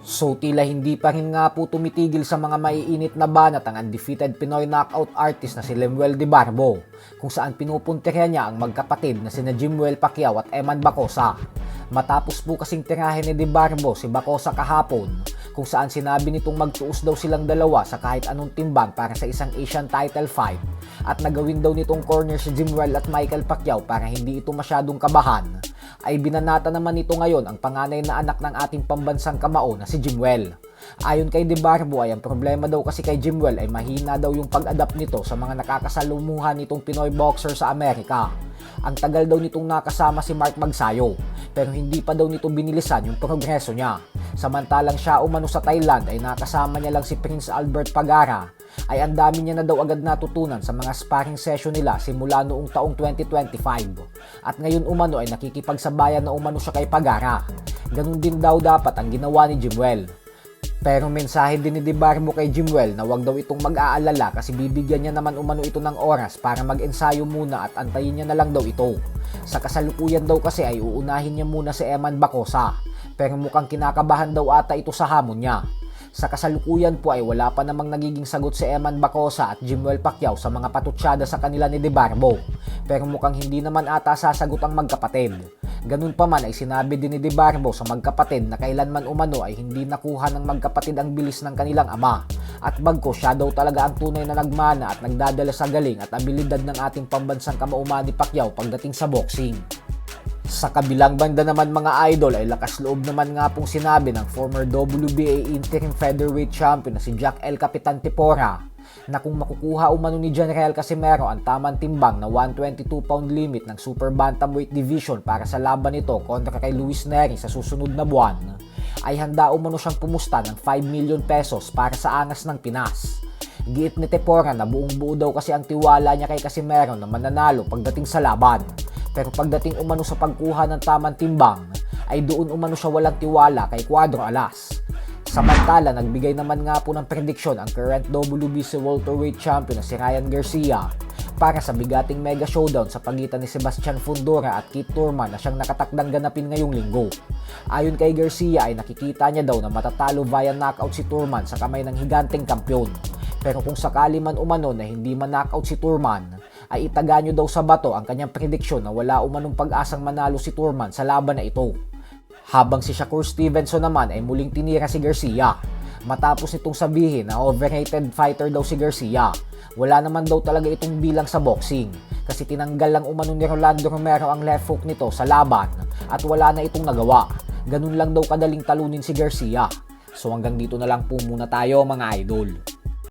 So tila hindi pa rin nga po tumitigil sa mga maiinit na banat ang undefeated Pinoy knockout artist na si Lemuel De Barbo, kung saan pinupuntirya niya ang magkapatid na sina Jimwell Pacquiao at Eman Bacosa. Matapos po kasing tirahin ni De Barbo si Bacosa kahapon, kung saan sinabi nitong magtuos daw silang dalawa sa kahit anong timbang para sa isang Asian title fight, at nagawin daw nitong corner si Jimwell at Michael Pacquiao para hindi ito masyadong kabahan, ay binanata naman nito ngayon ang panganay na anak ng ating pambansang kamao na si Jimwell. Ayon kay De Barbo ay ang problema daw kasi kay Jimwell ay mahina daw yung pag-adapt nito sa mga nakakasalumuhan nitong Pinoy boxer sa Amerika. Ang tagal daw nitong nakasama si Mark Magsayo, pero hindi pa daw nito binilisan yung progreso niya. Samantalang siya umano sa Thailand ay nakasama niya lang si Prince Albert Pagara, ay ang dami niya na daw agad natutunan sa mga sparring session nila simula noong taong 2025. At ngayon umano ay nakikipagsabayan na umano siya kay Pagara. Ganun din daw dapat ang ginawa ni Jimwell. Pero mensahe din ni De Barbo kay Jimwell na wag daw itong mag-aalala kasi bibigyan niya naman umano ito ng oras para mag-ensayo muna at antayin niya na lang daw ito. Sa kasalukuyan daw kasi ay uunahin niya muna si Eman Bacosa, pero mukhang kinakabahan daw ata ito sa hamon niya. Sa kasalukuyan po ay wala pa namang nagiging sagot si Eman Bacosa at Jimwell Pacquiao sa mga patutsada sa kanila ni De Barbo, pero mukhang hindi naman ata sasagot ang magkapatid. Ganun pa man ay sinabi din ni De Barbo sa magkapatid na kailanman umano ay hindi nakuha ng magkapatid ang bilis ng kanilang ama, at bagko siya daw talaga ang tunay na nagmana at nagdadala sa galing at abilidad ng ating pambansang kamao Manny Pacquiao pagdating sa boxing. Sa kabilang banda naman mga idol ay lakas loob naman nga pong sinabi ng former WBA interim featherweight champion na si Jack El Capitan Tipora na kung makukuha umano ni Janriel Casimero ang tamang timbang na 122 pound limit ng super bantamweight division para sa laban nito kontra kay Luis Neri sa susunod na buwan, ay handa umano siyang pumusta ng 5 million pesos para sa angas ng Pinas. Giit ni Tipora na buong buo daw kasi ang tiwala niya kay Casimero na mananalo pagdating sa laban. Pero pagdating umano sa pagkuha ng tamang timbang, ay doon umano siya walang tiwala kay Cuadro Alas. Samantala, nagbigay naman nga po ng prediksyon ang current WBC welterweight champion na si Ryan Garcia para sa bigating mega showdown sa pagitan ni Sebastian Fundora at Keith Thurman na siyang nakatakdang ganapin ngayong linggo. Ayon kay Garcia ay nakikita niya daw na matatalo via knockout si Thurman sa kamay ng higanteng kampyon. Pero kung sakali man umano na hindi man knockout si Thurman, ay itaga nyo daw sa bato ang kanyang prediksyon na wala umanong pag-asang manalo si Thurman sa laban na ito. Habang si Shakur Stevenson naman ay muling tinira si Garcia. Matapos nitong sabihin na overrated fighter daw si Garcia, wala naman daw talaga itong bilang sa boxing kasi tinanggal lang umano ni Rolando Romero ang left hook nito sa laban at wala na itong nagawa. Ganun lang daw kadaling talunin si Garcia. So hanggang dito na lang po muna tayo mga idol.